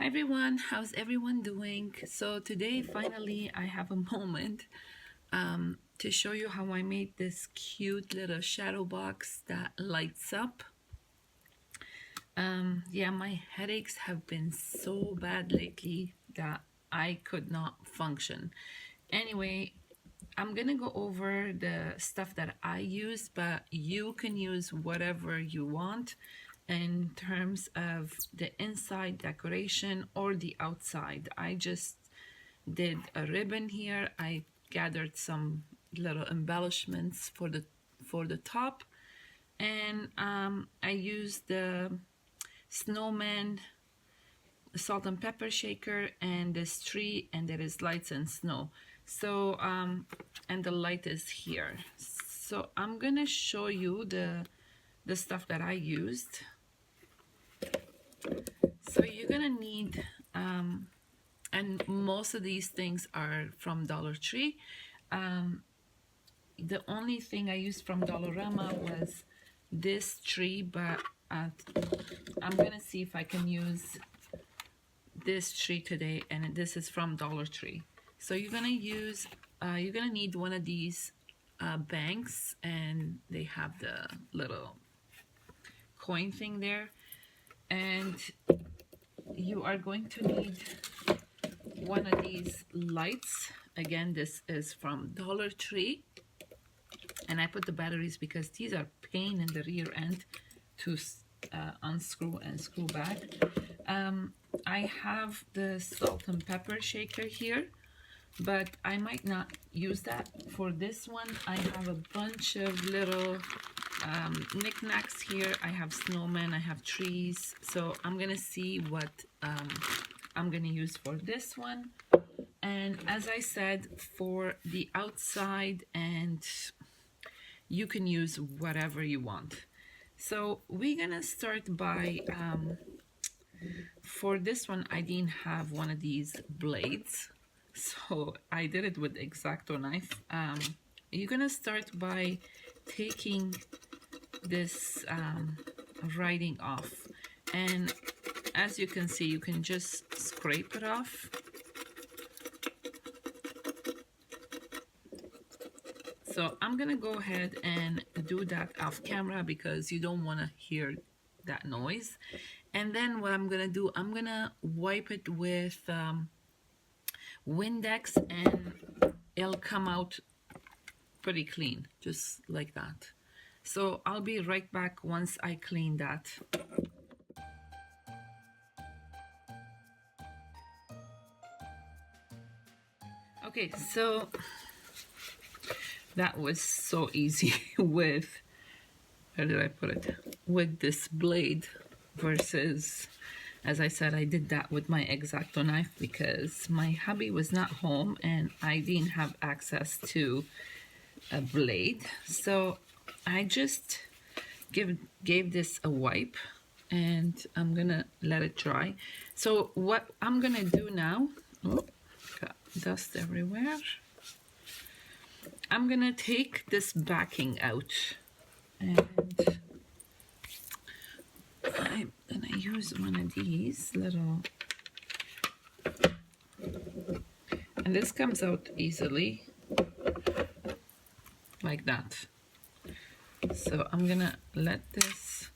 Hi everyone, how's everyone doing? So today finally I have a moment to show you how I made this cute little shadow box that lights up. Yeah, my headaches have been so bad lately that I could not function. Anyway, I'm gonna go over the stuff that I use, but you can use whatever you want in terms of the inside decoration or the outside. I just did a ribbon here. I gathered some little embellishments for the top, and I used the snowman salt and pepper shaker and this tree, and there is lights and snow. So and the light is here. So I'm gonna show you the stuff that I used. So you're gonna need and most of these things are from Dollar Tree. The only thing I used from Dollarama was this tree, but I'm gonna see if I can use this tree today, and this is from Dollar Tree. So you're gonna need one of these banks, and they have the little coin thing there, and you are going to need one of these lights. Again, this is from Dollar Tree, and I put the batteries because these are pain in the rear end to unscrew and screw back. I have the salt and pepper shaker here, but I might not use that for this one. I have a bunch of little knickknacks here. I have snowmen, I have trees, so I'm gonna see what I'm gonna use for this one. And as I said, for the outside, and you can use whatever you want. So we're gonna start by for this one I didn't have one of these blades, so I did it with the X-Acto knife. You're gonna start by taking this writing off, and as you can see, you can just scrape it off. So I'm gonna go ahead and do that off camera because you don't want to hear that noise. And then what I'm gonna do, I'm gonna wipe it with Windex, and it'll come out pretty clean, just like that. So I'll be right back once I clean that. Okay, so that was so easy with, where did I put it? With this blade versus, as I said, I did that with my X-Acto knife because my hubby was not home and I didn't have access to a blade. So I just gave this a wipe, and I'm gonna let it dry. So what I'm gonna do now, oh, got dust everywhere. I'm gonna take this backing out, and I'm gonna use one of these little, and this comes out easily like that. So I'm gonna let this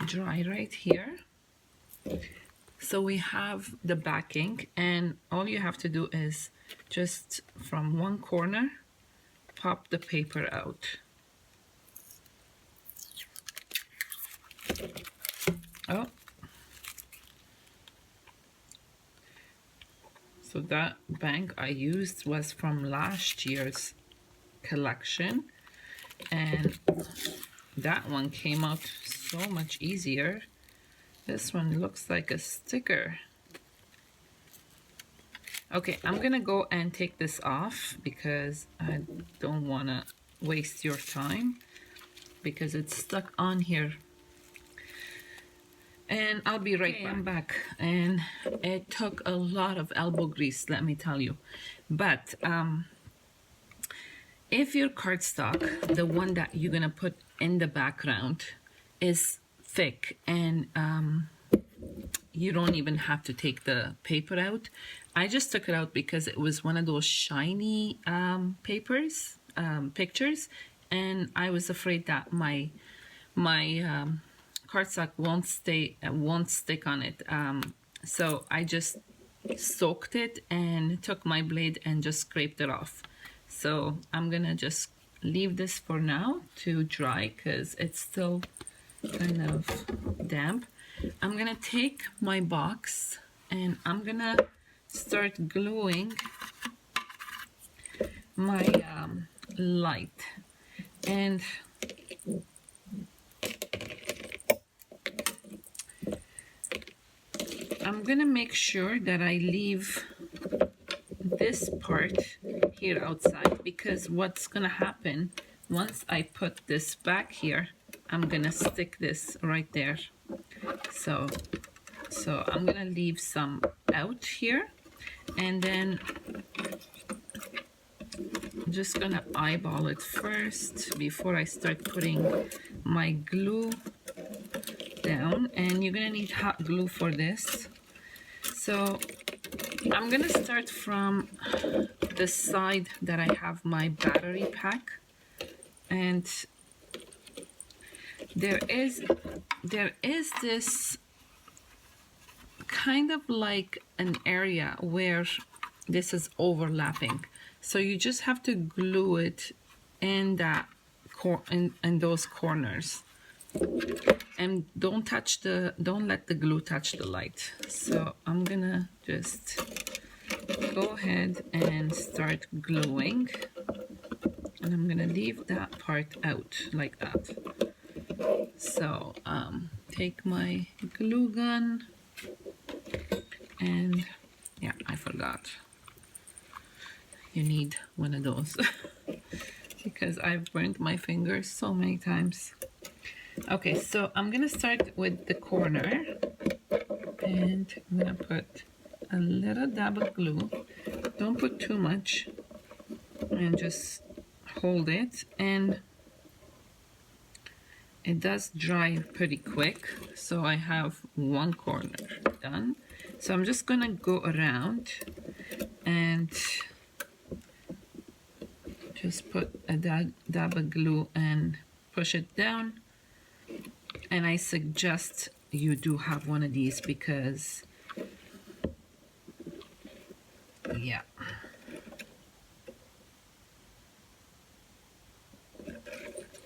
dry right here. So we have the backing, and all you have to do is just from one corner pop the paper out. Oh, so that bank I used was from last year's collection, and that one came out so much easier. This one looks like a sticker. Okay, I'm gonna go and take this off because I don't wanna waste your time because it's stuck on here. And I'll be right back. I'm back, and it took a lot of elbow grease, let me tell you. But if your cardstock, the one that you're gonna put in the background, is thick and you don't even have to take the paper out. I just took it out because it was one of those shiny pictures, and I was afraid that my cardstock won't stick on it. So I just soaked it and took my blade and just scraped it off. So I'm gonna just leave this for now to dry because it's still kind of damp. I'm gonna take my box and I'm gonna start gluing my light. And I'm gonna make sure that I leave this part here outside, because what's gonna happen once I put this back here, I'm gonna stick this right there. So I'm gonna leave some out here, and then I'm just gonna eyeball it first before I start putting my glue down. And you're gonna need hot glue for this. So I'm gonna start from the side that I have my battery pack, and there is this kind of like an area where this is overlapping, so you just have to glue it in that in those corners, and don't let the glue touch the light. So I'm gonna just go ahead and start gluing, and I'm gonna leave that part out like that. So take my glue gun, and yeah, I forgot you need one of those because I've burnt my fingers so many times. Okay, so I'm gonna start with the corner, and I'm gonna put a little dab of glue. Don't put too much, and just hold it, and it does dry pretty quick. So I have one corner done. So I'm just gonna go around and just put a dab of glue and push it down. And I suggest you do have one of these because, yeah.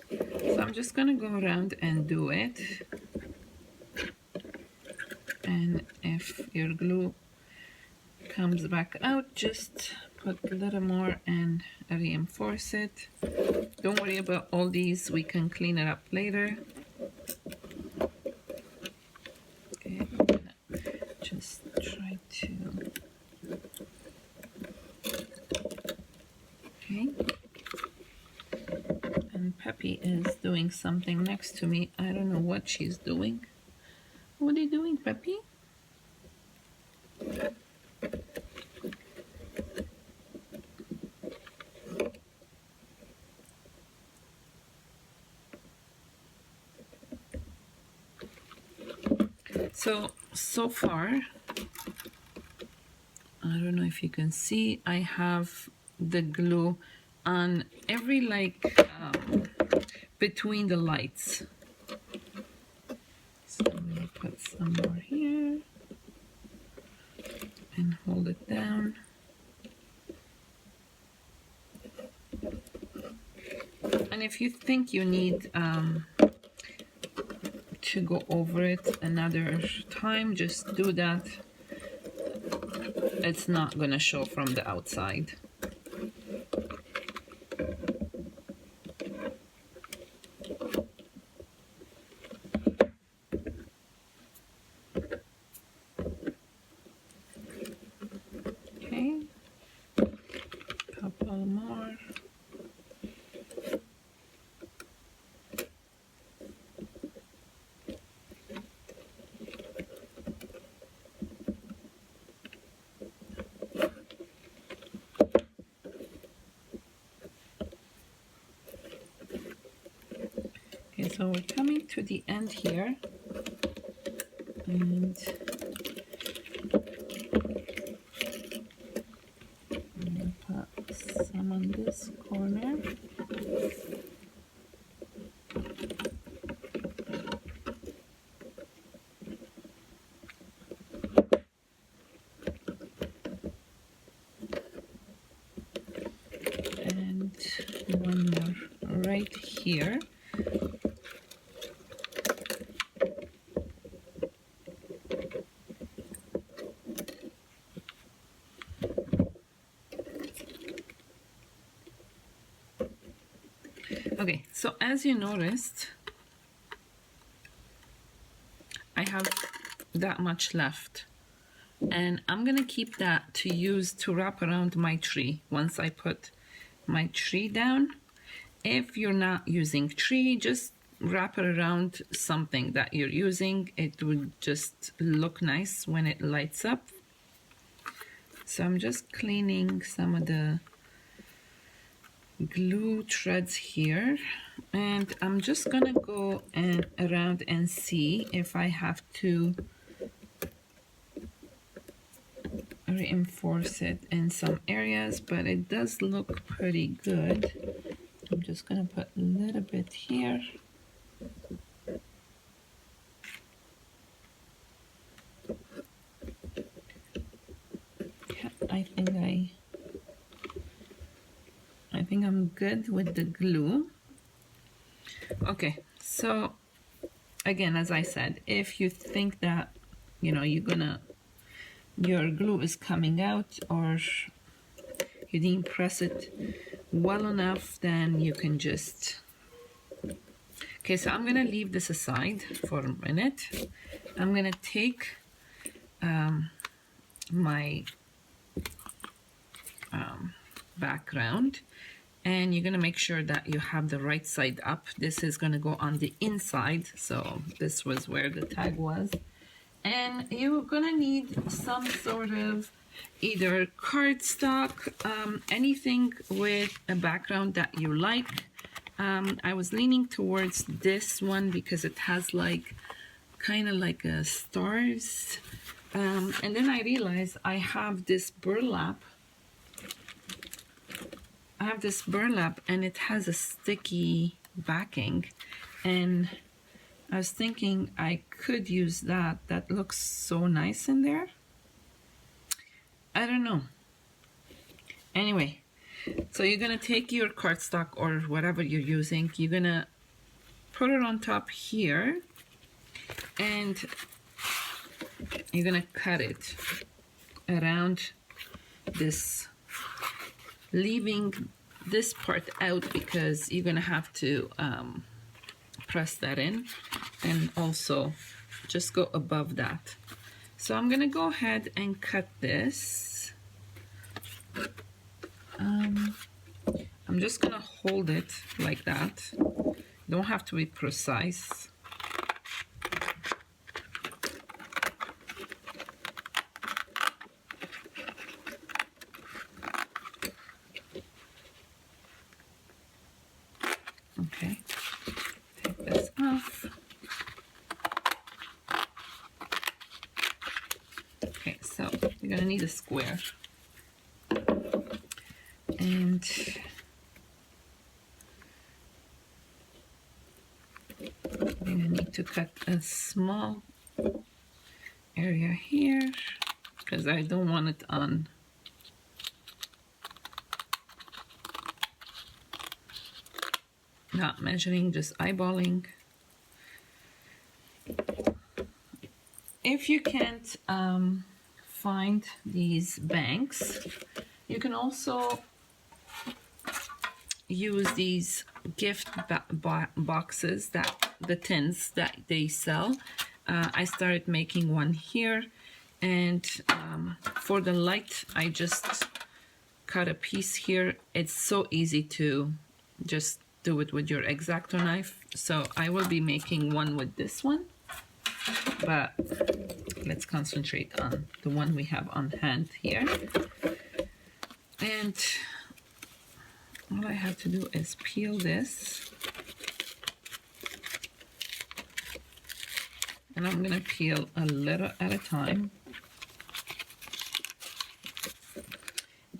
So I'm just gonna go around and do it. And if your glue comes back out, just put a little more and reinforce it. Don't worry about all these, we can clean it up later. Okay, I'm gonna just try to, okay. And Peppy is doing something next to me. I don't know what she's doing. What are you doing, Peppy? So far, I don't know if you can see, I have the glue on every between the lights. So I'm gonna put some more here and hold it down. And if you think you need to go over it another time, just do that. It's not gonna show from the outside. Okay, couple more. Okay, so we're coming to the end here, and right here. Okay, so as you noticed, I have that much left, and I'm gonna keep that to use to wrap around my tree once I put my tree down. If you're not using tree, just wrap it around something that you're using. It would just look nice when it lights up. So I'm just cleaning some of the glue threads here, and I'm just gonna go around and see if I have to reinforce it in some areas, but it does look pretty good. I'm just gonna put a little bit here. Yeah, I think I'm good with the glue. Okay, so again, as I said, if you think that, you know, your glue is coming out or you didn't press it well enough, then you can just... Okay, so I'm gonna leave this aside for a minute. I'm gonna take my background, and you're gonna make sure that you have the right side up. This is gonna go on the inside, so this was where the tag was. And you're gonna need some sort of either cardstock, anything with a background that you like. I was leaning towards this one because it has like kind of like a stars, and then I realized I have this burlap. And it has a sticky backing, and I was thinking I could use that. That looks so nice in there. I don't know. Anyway, so you're gonna take your cardstock or whatever you're using, you're gonna put it on top here, and you're gonna cut it around this, leaving this part out because you're gonna have to press that in, and also just go above that. So I'm gonna go ahead and cut this. I'm just gonna hold it like that. Don't have to be precise. Okay, take this off. Okay, so you're gonna need a square, and you're gonna need to cut a small area here because I don't want it on. Not measuring, just eyeballing. If you can't find these banks, you can also use these gift boxes, that the tins that they sell. I started making one here, and for the light I just cut a piece here. It's so easy to just do it with your X-Acto knife. So I will be making one with this one, but let's concentrate on the one we have on hand here. And all I have to do is peel this, and I'm gonna peel a little at a time.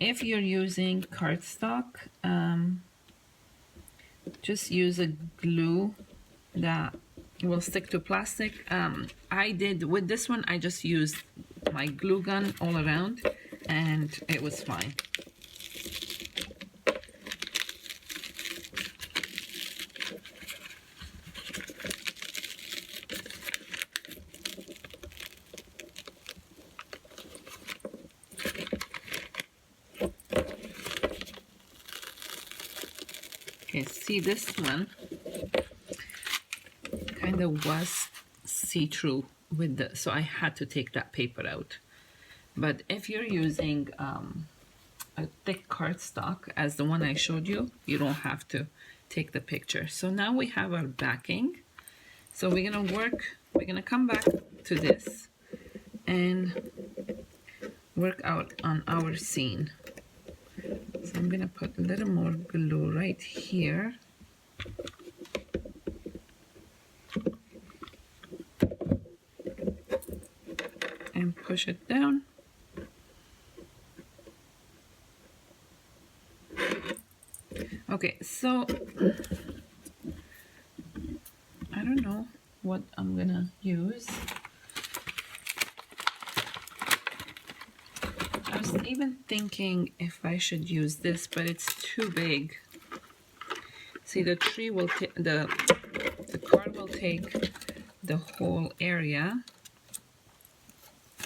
If you're using cardstock, just use a glue that will stick to plastic. I did with this one, I just used my glue gun all around and it was fine. Okay, see, this one kind of was see-through with the, so I had to take that paper out. But if you're using a thick cardstock as the one I showed you, you don't have to take the picture. So now we have our backing. So we're gonna come back to this and work out on our scene. So I'm gonna put a little more glue right here. And push it down. Okay, so I don't know what I'm gonna use. I was even thinking if I should use this, but it's too big. See, the tree will take the card will take the whole area.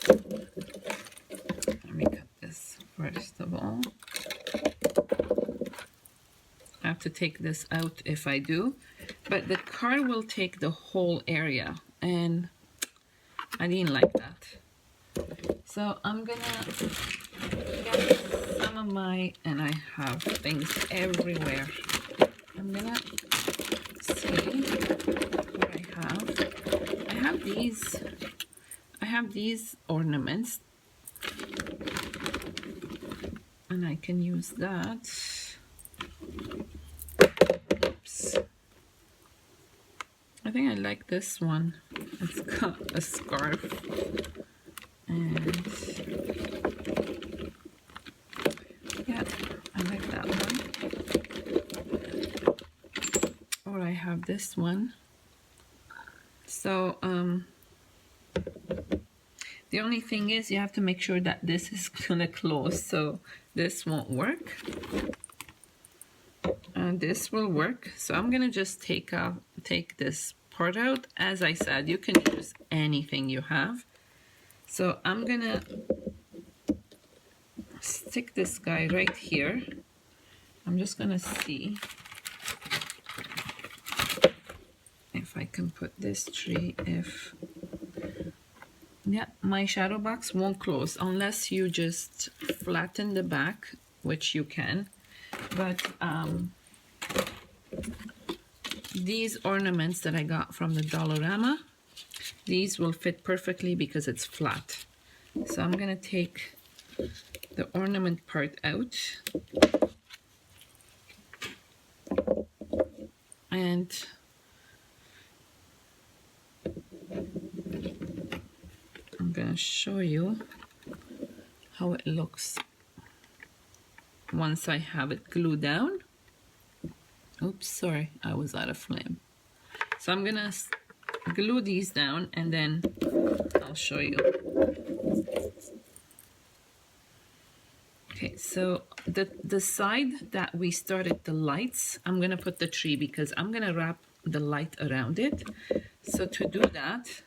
Let me cut this first of all. I have to take this out if I do, but the card will take the whole area, and I didn't like that. So I'm gonna get some of my, and I have things everywhere. I'm gonna see what I have. I have these ornaments, and I can use that. Oops. I think I like this one. It's got a scarf. And yeah, I like that one. Or I have this one. So the only thing is you have to make sure that this is gonna close, so this won't work. And this will work. So I'm gonna just take this part out. As I said, you can use anything you have. So I'm gonna stick this guy right here. I'm just gonna see if I can put this tree. If yeah, my shadow box won't close unless you just flatten the back, which you can. But these ornaments that I got from the Dollarama, these will fit perfectly because it's flat. So I'm gonna take the ornament part out, and I'm gonna show you how it looks once I have it glued down. Oops, sorry, I was out of flame. So I'm gonna glue these down and then I'll show you. Okay, so the side that we started the lights, I'm gonna put the tree because I'm gonna wrap the light around it. So to do that,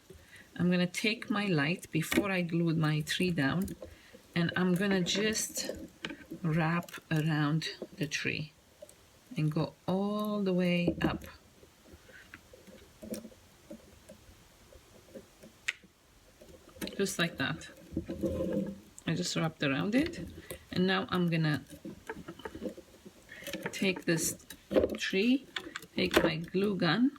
I'm gonna take my light before I glue my tree down, and I'm gonna just wrap around the tree and go all the way up. Just like that. I just wrapped around it, and now I'm gonna take this tree, take my glue gun,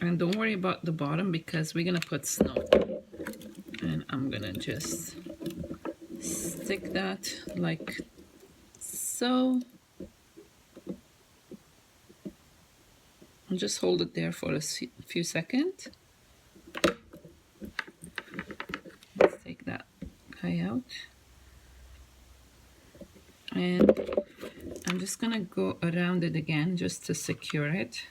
and don't worry about the bottom because we're gonna put snow, and I'm gonna just stick that like so. I'll just hold it there for a few seconds. Let's take that guy out. And I'm just gonna go around it again just to secure it.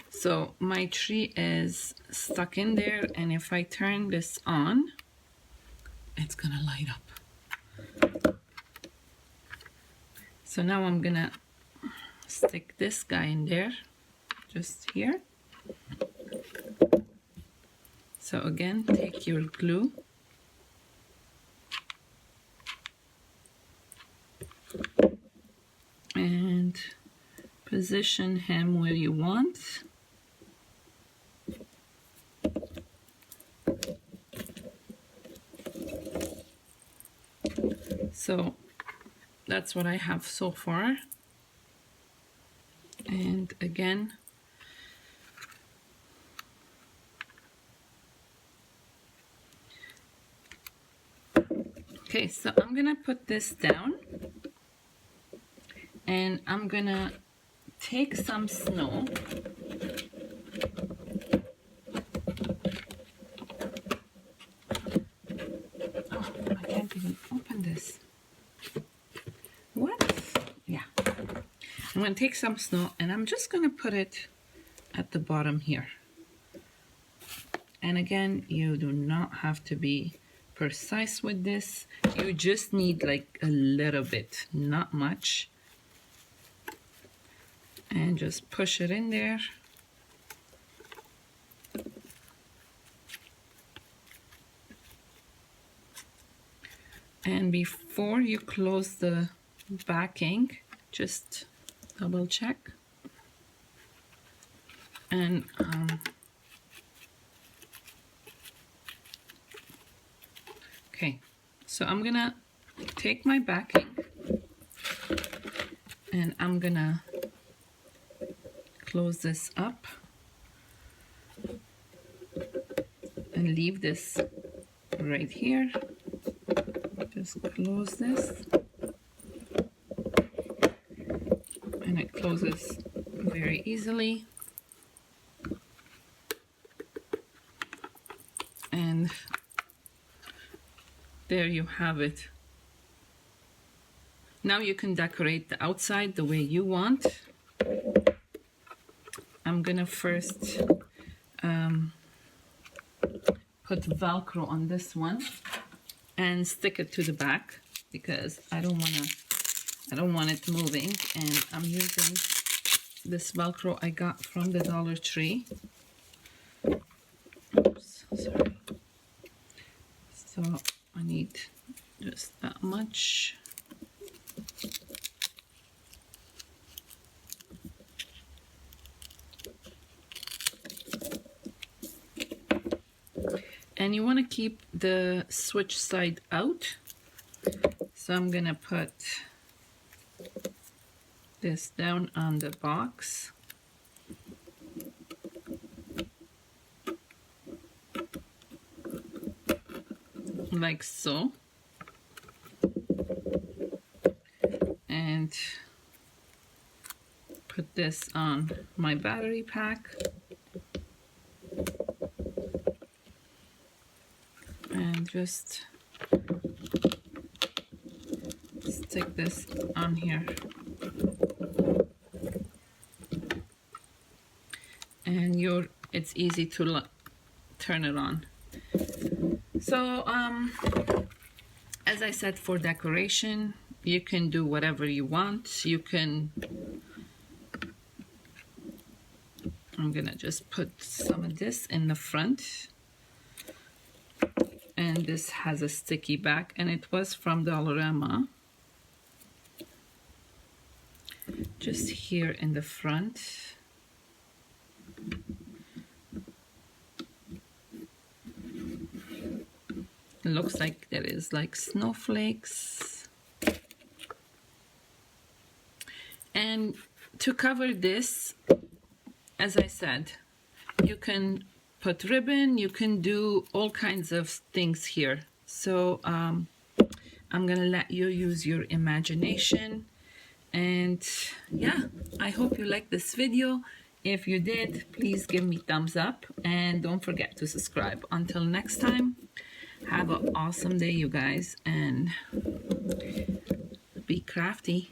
So my tree is stuck in there, and if I turn this on, it's gonna light up. So now I'm gonna stick this guy in there, just here. So again, take your glue and position him where you want. So that's what I have so far. And again, okay, so I'm gonna put this down and I'm gonna take some snow I can't even open this. What? Yeah. I'm going to take some snow and I'm just going to put it at the bottom here. And again, you do not have to be precise with this. You just need like a little bit, not much. And just push it in there. And before you close the backing, just double check. And okay, so I'm gonna take my backing and I'm gonna close this up and leave this right here. Just close this and it closes very easily. And there you have it. Now you can decorate the outside the way you want. I'm gonna first put Velcro on this one and stick it to the back because I don't want it moving, and I'm using this Velcro I got from the Dollar Tree. Oops, sorry. So I need just that much. And you want to keep the switch side out. So I'm gonna put this down on the box. Like so. And put this on my battery pack. And just stick this on here. And it's easy to turn it on. So as I said, for decoration, you can do whatever you want. You can, I'm gonna just put some of this in the front. And this has a sticky back, and it was from Dollarama. Just here in the front. It looks like there is like snowflakes. And to cover this, as I said, you can put ribbon, you can do all kinds of things here. So I'm gonna let you use your imagination. And yeah, I hope you liked this video. If you did, please give me thumbs up and don't forget to subscribe. Until next time, have an awesome day, you guys, and be crafty.